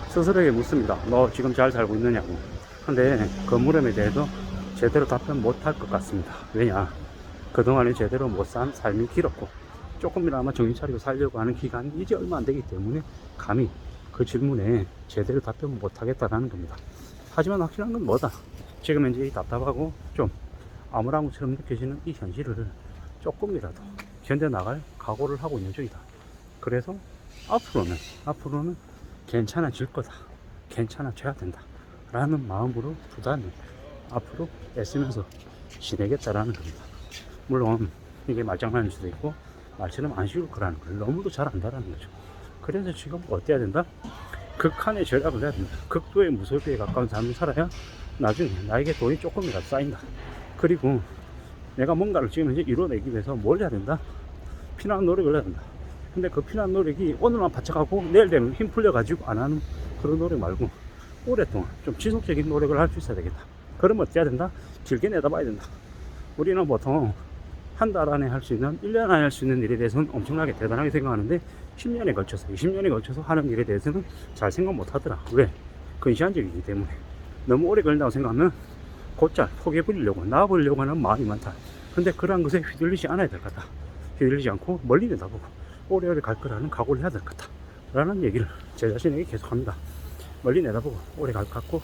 스스로에게 묻습니다. 너 지금 잘 살고 있느냐고. 근데 그 물음에 대해서 제대로 답변 못할 것 같습니다. 왜냐? 그동안에 제대로 못 산 삶이 길었고, 조금이나마 정신 차리고 살려고 하는 기간이 이제 얼마 안 되기 때문에 감히 그 질문에 제대로 답변 못 하겠다라는 겁니다. 하지만 확실한 건 뭐다? 지금 현재 이 답답하고 좀 아무랑처럼 느껴지는 이 현실을 조금이라도 견뎌나갈 각오를 하고 있는 중이다. 그래서 앞으로는 괜찮아질 거다. 괜찮아져야 된다. 라는 마음으로 부단히 앞으로 애쓰면서 지내겠다라는 겁니다. 물론 이게 말장난일 수도 있고 말처럼 안 쉬울 거라는 걸 너무도 잘 안다라는 거죠. 그래서 지금 어때야 된다? 극한의 절약을 해야 된다. 극도의 무소비에 가까운 삶을 살아야 나중에 나에게 돈이 조금이라도 쌓인다. 그리고 내가 뭔가를 지금 이제 이뤄내기 위해서 뭘 해야 된다? 피나는 노력을 해야 된다. 근데 그 피나는 노력이 오늘만 바짝하고 내일 되면 힘 풀려가지고 안 하는 그런 노력 말고 오랫동안 좀 지속적인 노력을 할 수 있어야 되겠다. 그러면 어때야 된다? 길게 내다봐야 된다. 우리는 보통 한 달 안에 할 수 있는, 1년 안에 할 수 있는 일에 대해서는 엄청나게 대단하게 생각하는데 10년에 걸쳐서, 20년에 걸쳐서 하는 일에 대해서는 잘 생각 못 하더라. 왜? 근시안적이기 때문에. 너무 오래 걸린다고 생각하면 곧잘 포기해버리려고, 나와버리려고 하는 마음이 많다. 근데 그러한 것에 휘둘리지 않아야 될 것 같다. 휘둘리지 않고 멀리 내다보고 오래오래 갈 거라는 각오를 해야 될 것 같다. 라는 얘기를 제 자신에게 계속 합니다. 멀리 내다보고 오래 갈 것 같고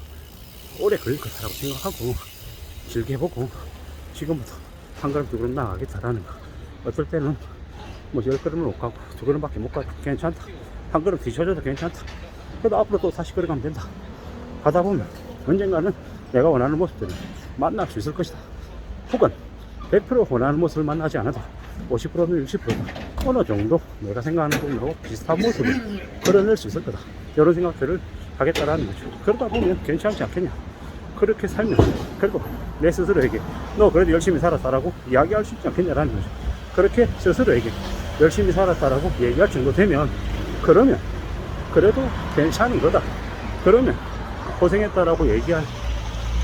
오래 걸릴 거라고 생각하고 길게 보고 지금부터 한 걸음 두 걸음 나가겠다라는 거. 어떨 때는 뭐 10걸음을 못 가고 2걸음밖에 못 가도 괜찮다. 한 걸음 뒤쳐져도 괜찮다. 그래도 앞으로 또 다시 걸어가면 된다. 가다 보면 언젠가는 내가 원하는 모습들을 만날 수 있을 것이다. 혹은 100% 원하는 모습을 만나지 않아도 50%는 60%다. 어느 정도 내가 생각하는 부분하고 비슷한 모습을 그려낼 수 있을 거다. 이런 생각들을 하겠다라는 거죠. 그러다 보면 괜찮지 않겠냐. 그렇게 살면 결국 내 스스로에게 너 그래도 열심히 살았다라고 이야기할 수 있지 않겠냐라는 거죠. 그렇게 스스로에게 열심히 살았다라고 얘기할 정도 되면 그러면 그래도 괜찮은 거다. 그러면 고생했다라고 얘기할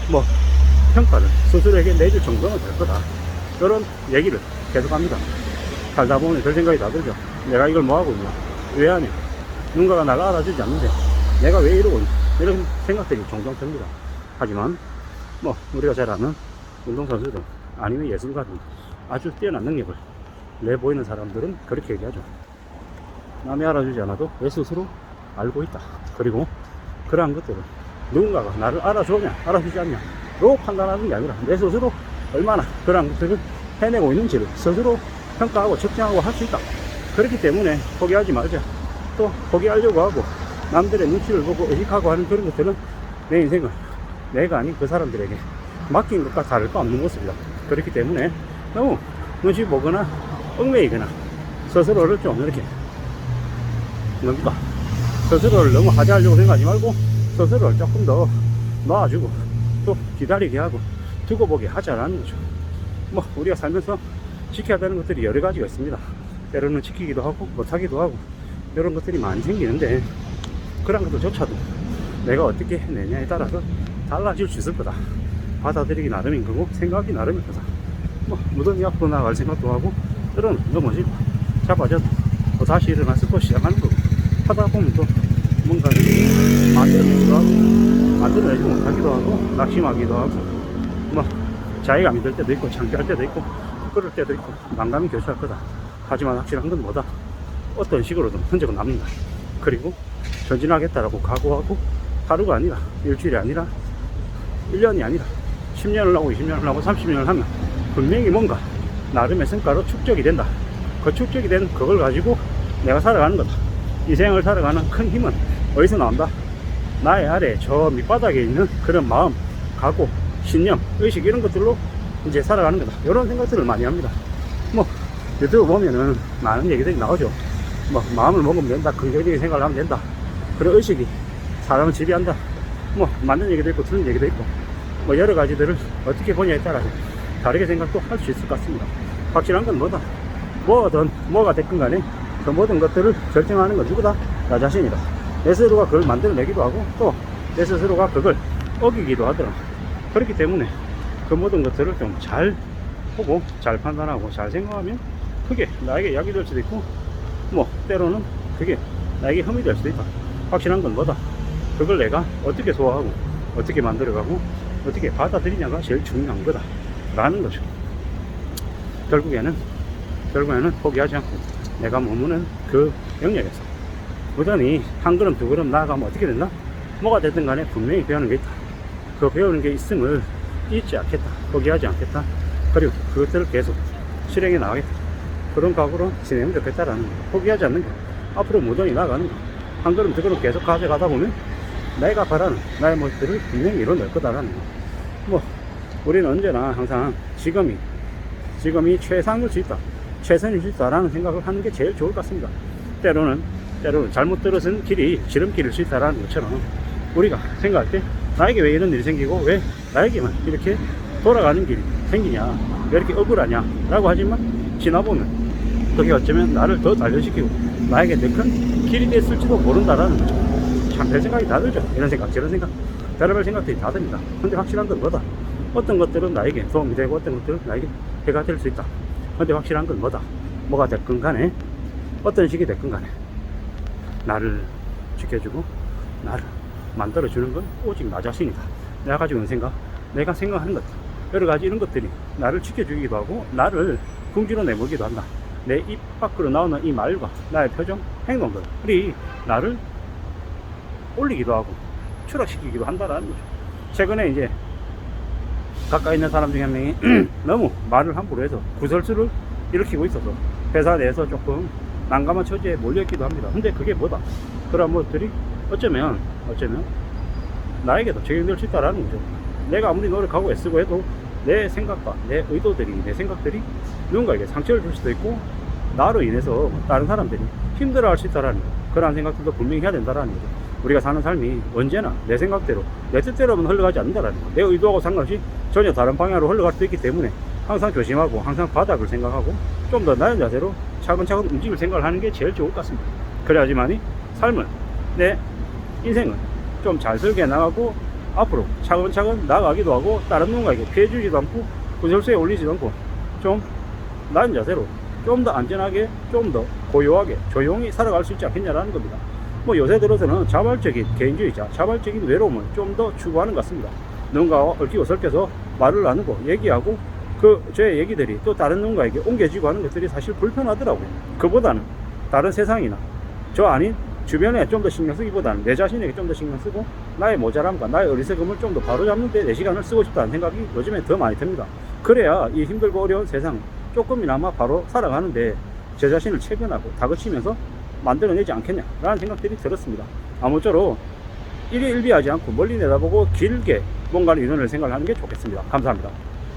뭐 평가를 스스로에게 내줄 정도는 될 거다. 이런 얘기를 계속합니다. 살다 보면 별 생각이 다 들죠. 내가 이걸 뭐하고 있냐, 왜 하냐, 누군가가 나를 알아주지 않는데 내가 왜 이러고 있냐, 이런 생각들이 종종 듭니다. 하지만 뭐 우리가 잘 아는 운동선수들 아니면 예술가들 아주 뛰어난 능력을 내보이는 사람들은 그렇게 얘기하죠. 남이 알아주지 않아도 내 스스로 알고 있다. 그리고 그러한 것들을 누군가가 나를 알아주냐 알아주지 않냐 로 판단하는 게 아니라 내 스스로 얼마나 그러한 것들을 해내고 있는지를 스스로 평가하고 측정하고 할 수 있다. 그렇기 때문에 포기하지 말자. 또 포기하려고 하고 남들의 눈치를 보고 의식하고 하는 그런 것들은 내 인생을 내가 아닌 그 사람들에게 맡긴 것과 다를 바 없는 모습이다. 그렇기 때문에 너무 눈치 보거나 얽매이거나 스스로를 좀 이렇게 뭡니까, 스스로를 너무 하대하려고 생각하지 말고 스스로를 조금 더 놔주고 또 기다리게 하고 두고 보게 하자라는 거죠. 뭐 우리가 살면서 지켜야 되는 것들이 여러 가지가 있습니다. 때로는 지키기도 하고 못하기도 하고 이런 것들이 많이 생기는데 그런 것들조차도 내가 어떻게 해내냐에 따라서 달라질 수 있을 거다. 받아들이기 나름인 거고 생각이 나름일 거다. 뭐 무던히 앞으로 나갈 생각도 하고 때로는 넘어지고 잡아져도 또 다시 일어나서 또 시작하는 거고 하다 보면 또 뭔가 만들어내기도 하고 만들어내지 못하기도 하고 낙심하기도 하고 뭐 자괴감이 들 때도 있고 창피할 때도 있고 그럴 때도 있고 난감히 교차할 거다. 하지만 확실한 건 뭐다? 어떤 식으로든 흔적은 납니다. 그리고 전진하겠다라고 각오하고 하루가 아니라 일주일이 아니라 1년이 아니라 10년을 하고 20년을 하고 30년을 하면 분명히 뭔가 나름의 성과로 축적이 된다. 그 축적이 된 그걸 가지고 내가 살아가는 거다. 이 생을 살아가는 큰 힘은 어디서 나온다? 나의 아래 저 밑바닥에 있는 그런 마음, 각오, 신념, 의식 이런 것들로 이제 살아가는 거다. 이런 생각들을 많이 합니다. 뭐 유튜브 보면은 많은 얘기들이 나오죠. 뭐 마음을 먹으면 된다, 긍정적인 생각을 하면 된다, 그런 의식이 사람을 지배한다. 뭐 맞는 얘기도 있고 틀린 얘기도 있고 뭐 여러 가지들을 어떻게 보냐에 따라서 다르게 생각도 할 수 있을 것 같습니다. 확실한 건 뭐다? 뭐든 뭐가 됐건 간에 그 모든 것들을 결정하는 건 누구다? 나 자신이다. 내 스스로가 그걸 만들어내기도 하고 또 내 스스로가 그걸 어기기도 하더라. 그렇기 때문에 그 모든 것들을 좀 잘 보고 잘 판단하고 잘 생각하면 그게 나에게 약이 될 수도 있고 뭐 때로는 그게 나에게 흠이 될 수도 있다. 확실한 건 뭐다? 그걸 내가 어떻게 소화하고 어떻게 만들어가고 어떻게 받아들이냐가 제일 중요한 거다 라는 거죠. 결국에는 포기하지 않고 내가 머무는 그 영역에서 꾸준히 한 걸음 두 걸음 나아가면 어떻게 된다? 뭐가 됐든 간에 분명히 배우는 게 있다. 그 배우는 게 있음을 잊지 않겠다. 포기하지 않겠다. 그리고 그것들을 계속 실행해 나가겠다. 그런 각오로 진행하면 좋겠다라는 거. 포기하지 않는 거. 앞으로 무던히 나아가는 거. 한 걸음 두 걸음 계속 가져가다 보면 내가 바라는 나의 모습들을 분명히 이뤄낼 거다라는 거. 뭐 우리는 언제나 항상 지금이 최상일 수 있다, 최선일 수 있다라는 생각을 하는 게 제일 좋을 것 같습니다. 때로는 잘못 들어선 길이 지름길일 수 있다라는 것처럼 우리가 생각할 때 나에게 왜 이런 일이 생기고 왜 나에게만 이렇게 돌아가는 길이 생기냐, 왜 이렇게 억울하냐 라고 하지만 지나보면 그게 어쩌면 나를 더 단련시키고 나에게 더 큰 길이 됐을지도 모른다라는 거죠. 참 별 생각이 다 들죠. 이런 생각 저런 생각 별의별 생각들이 다 듭니다. 근데 확실한 건 뭐다? 어떤 것들은 나에게 도움이 되고 어떤 것들은 나에게 해가 될 수 있다. 근데 확실한 건 뭐다? 뭐가 됐건 간에 어떤 식이 됐건 간에 나를 지켜주고 나를 만들어주는 건 오직 나 자신이다. 내가 가지고 있는 생각, 내가 생각하는 것들, 여러 가지 이런 것들이 나를 지켜주기도 하고 나를 궁지로 내몰기도 한다. 내 입 밖으로 나오는 이 말과 나의 표정, 행동들이 나를 올리기도 하고 추락시키기도 한다라는 거죠. 최근에 이제 가까이 있는 사람 중에 한 명이 너무 말을 함부로 해서 구설수를 일으키고 있어서 회사 내에서 조금 난감한 처지에 몰려있기도 합니다. 근데 그게 뭐다? 그런 것들이 어쩌면 나에게도 적용될 수 있다라는 거죠. 내가 아무리 노력하고 애쓰고 해도 내 생각과 내 의도들이, 내 생각들이 누군가에게 상처를 줄 수도 있고 나로 인해서 다른 사람들이 힘들어할 수 있다라는 거. 그러한 생각들도 분명히 해야 된다라는 거죠. 우리가 사는 삶이 언제나 내 생각대로, 내 뜻대로만 흘러가지 않는다라는 거. 내 의도하고 상관없이 전혀 다른 방향으로 흘러갈 수도 있기 때문에 항상 조심하고 항상 바닥을 생각하고 좀 더 나은 자세로 차근차근 움직일 생각을 하는 게 제일 좋을 것 같습니다. 그래야지만이 삶을, 내 인생을 좀 잘 설계해 나가고 앞으로 차근차근 나아가기도 하고 다른 누군가에게 피해 주지도 않고 구설수에 올리지도 않고 좀 나은 자세로 좀 더 안전하게, 좀 더 고요하게, 조용히 살아갈 수 있지 않겠냐라는 겁니다. 뭐 요새 들어서는 자발적인 개인주의자, 자발적인 외로움을 좀 더 추구하는 것 같습니다. 누군가와 얽히고 설켜서 말을 나누고 얘기하고 제 얘기들이 또 다른 누군가에게 옮겨지고 하는 것들이 사실 불편하더라고요. 그보다는 다른 세상이나 저 아닌 주변에 좀 더 신경 쓰기보다는 내 자신에게 좀 더 신경 쓰고 나의 모자람과 나의 어리석음을 좀 더 바로잡는 데 내 시간을 쓰고 싶다는 생각이 요즘에 더 많이 듭니다. 그래야 이 힘들고 어려운 세상 조금이나마 바로 살아가는데 제 자신을 체면하고 다그치면서 만들어내지 않겠냐라는 생각들이 들었습니다. 아무쪼록 일희일비하지 않고 멀리 내다보고 길게 뭔가를 이뤄낼 생각을 하는 게 좋겠습니다. 감사합니다.